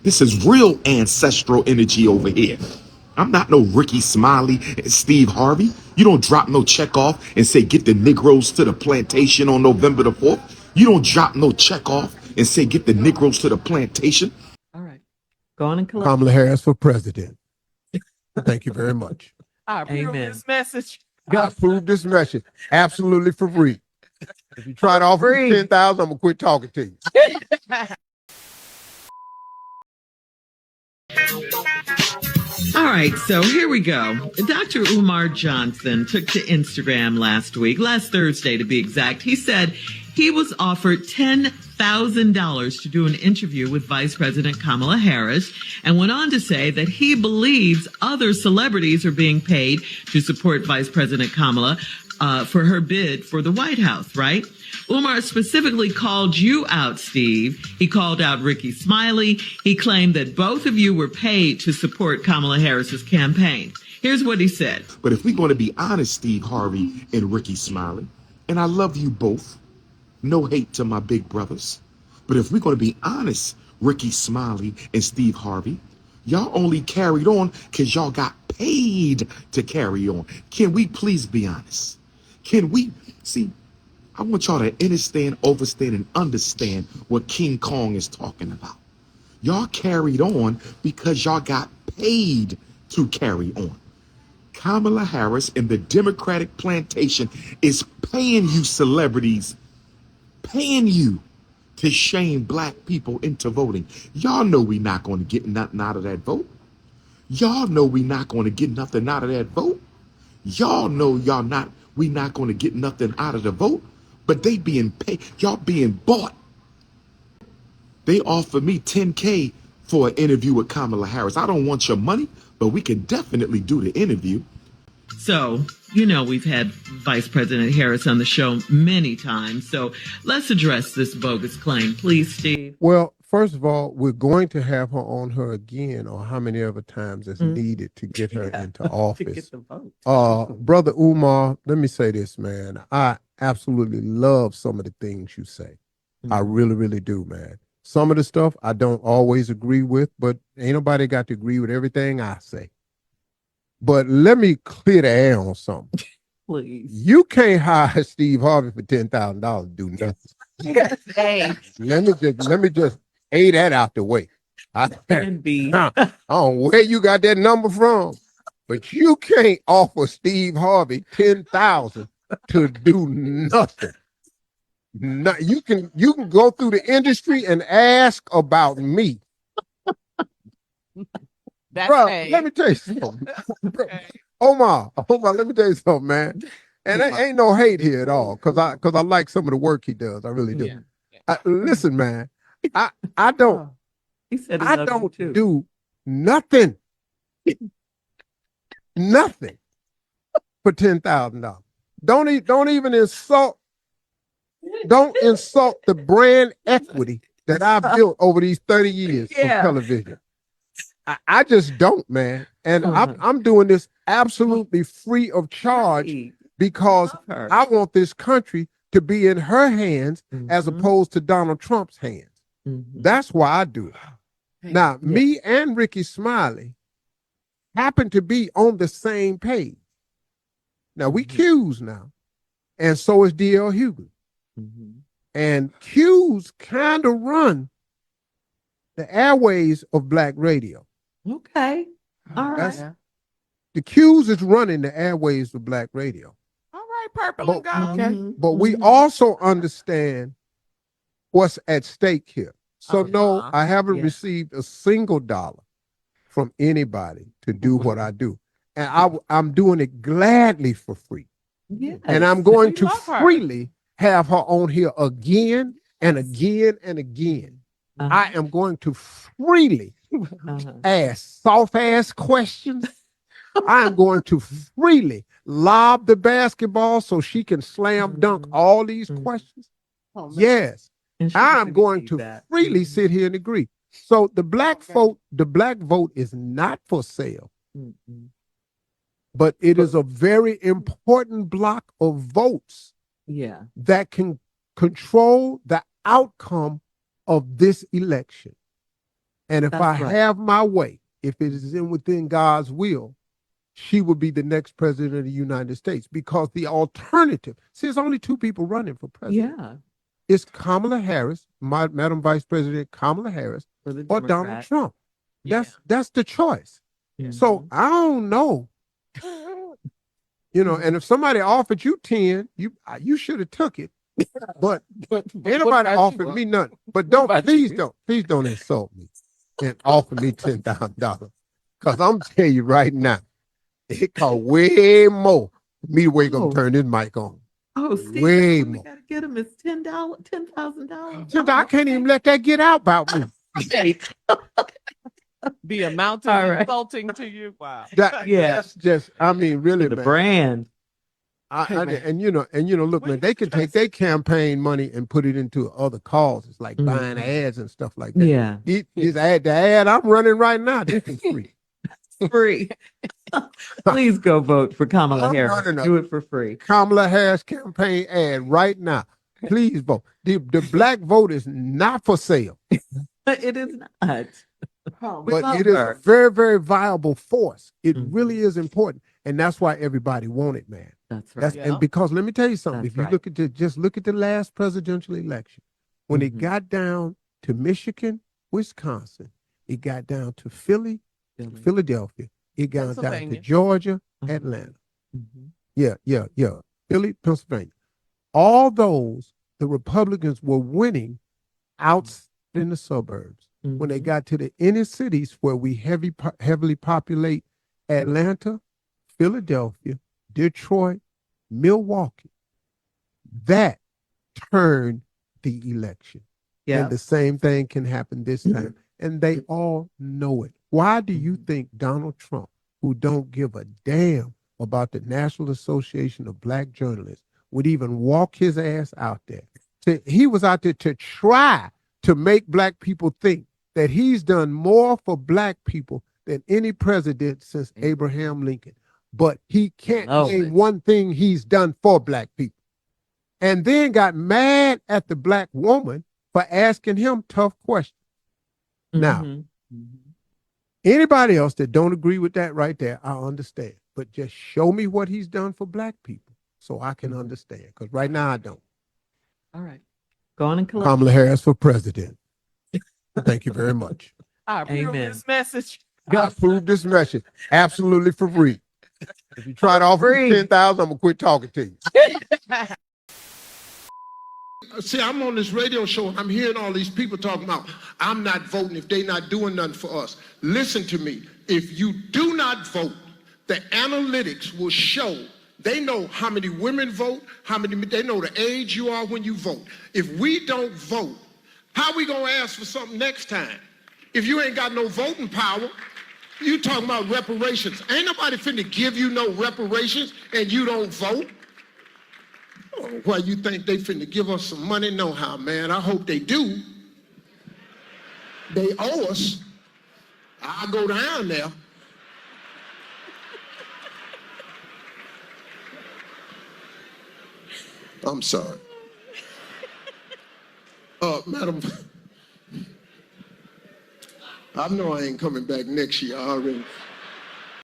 This is real ancestral energy over here. I'm not no Ricky Smiley and Steve Harvey. You don't drop no check off and say, get the Negroes to the plantation on November the 4th. You don't drop no check off and say, get the Negroes to the plantation. All right. Go on and collect. Kamala Harris for president. Thank you very much. I approve this message. I approve this message. Absolutely for free. If you try to offer me 10,000, I'm going to quit talking to you. All right, so here we go. Dr. Umar Johnson took to Instagram last Thursday to be exact. He said he was offered $10,000 to do an interview with Vice President Kamala Harris and went on to say that he believes other celebrities are being paid to support Vice President Kamala for her bid for the White House, right? Umar specifically called you out, Steve. He called out Ricky Smiley. He claimed that both of you were paid to support Kamala Harris's campaign. Here's what he said. But if we're going to be honest, Steve Harvey and Ricky Smiley, and I love you both, no hate to my big brothers, but if we're going to be honest, Ricky Smiley and Steve Harvey, y'all only carried on because y'all got paid to carry on. Can we please be honest? Can we see? I want y'all to understand, overstand, and understand what King Kong is talking about. Y'all carried on because y'all got paid to carry on. Kamala Harris and the Democratic plantation is paying you celebrities, paying you to shame black people into voting. Y'all know we not going to get nothing out of that vote. Y'all know we not going to get nothing out of that vote. Y'all know we not going to get nothing out of the vote. But they being paid, y'all being bought. They offered me $10K for an interview with Kamala Harris. I don't want your money, but we can definitely do the interview. So, you know, we've had Vice President Harris on the show many times. So let's address this bogus claim, please, Steve. Well, first of all, we're going to have her on her again, or how many other times it's needed to get her into office. To get the vote. Brother Umar, let me say this, man. I absolutely love some of the things you say. I really, really do, man. Some of the stuff I don't always agree with, but ain't nobody got to agree with everything I say. But let me clear the air on something. Please. You can't hire Steve Harvey for $10,000 to do nothing. Hey. Let me just A that out the way. I don't know where you got that number from, but you can't offer Steve Harvey $10,000 to do nothing. No, you can go through the industry and ask about me. That's Bro, paid. let me tell you something. Omar, let me tell you something, man. And there ain't no hate here at all, because I like some of the work he does. I really do. Yeah. Listen, man, I don't do nothing. Nothing for $10,000. Don't even insult. Don't insult the brand equity that I've built over these 30 years of television. I just don't, man. And I'm doing this absolutely free of charge because I want this country to be in her hands as opposed to Donald Trump's hands. That's why I do it. Now, me and Ricky Smiley happen to be on the same page. Now, we Q's now, and so is D.L. Hughley. And Q's kind of run the airways of black radio. Okay. All right. The Q's is running the airways of black radio. All right, purple and gold. But we also understand what's at stake here. So no, I haven't received a single dollar from anybody to do what I do. And I'm doing it gladly for free. Yes. And I'm going to freely have her on here again and again and again. I am going to freely ask soft-ass questions. I am going to freely lob the basketball so she can slam dunk all these questions. Yes. I'm going to freely sit here and agree. So the black vote is not for sale. But it is a very important block of votes that can control the outcome of this election. And if That's I right. have my way, if it is within God's will, she would be the next president of the United States, because the alternative, see, there's only two people running for president. Yeah. It's Kamala Harris, Madam Vice President Kamala Harris, For the or Donald Democrat. Trump. That's the choice. Mhm. So I don't know. You know, and if somebody offered you 10, you should have took it. But ain't nobody offered me nothing. But please don't insult me and offer me $10,000. Because I'm telling you right now, it cost way more for me to wake up and turn this mic on. Oh, Steve, way that's what we more. gotta get him is $10,000. I can't even let that get out about me. The amount All is right. insulting to you. Wow. That's just, I mean, really, The man. brand. And you know, look, man, they could take their campaign money and put it into other causes, like buying ads and stuff like that. Yeah. The ad I'm running right now, this is free. Free. Please go vote for Kamala I'm Harris. running a Do it for free. Kamala Harris campaign ad right now. Please vote. The black vote is not for sale, It is not. but it is a very, very viable force. It really is important, and that's why everybody want it, man. That's right. And because let me tell you something. That's if you right. look at just look at the last presidential election, when it got down to Michigan, Wisconsin, it got down to Philadelphia, it got down to Georgia, Atlanta. Yeah. Philly, Pennsylvania. All those, the Republicans were winning out in the suburbs. When they got to the inner cities where we heavily populate Atlanta, Philadelphia, Detroit, Milwaukee, that turned the election. Yeah. And the same thing can happen this time. And they all know it. Why do you think Donald Trump, who don't give a damn about the National Association of Black Journalists, would even walk his ass out there? He was out there to try to make black people think that he's done more for black people than any president since Abraham Lincoln. But he can't name one thing he's done for black people. And then got mad at the black woman for asking him tough questions. Now, anybody else that don't agree with that right there, I understand. But just show me what he's done for black people so I can understand. Because right now I don't. All right. Go on and collect. Kamala Harris for president. Thank you very much. I approve this message. I approve this message absolutely for free. If you try to offer me 10,000, I'm gonna quit talking to you. See, I'm on this radio show and I'm hearing all these people talking about I'm not voting if they not doing nothing for us. Listen to me. If you do not vote, the analytics will show. They know how many women vote, they know the age you are when you vote. If we don't vote, how we gonna ask for something next time? If you ain't got no voting power, you talking about reparations. Ain't nobody finna give you no reparations and you don't vote. Why you think they finna give us some money? No how, man. I hope they do. They owe us. I'll go down there. I'm sorry. Madam, I know I ain't coming back next year already.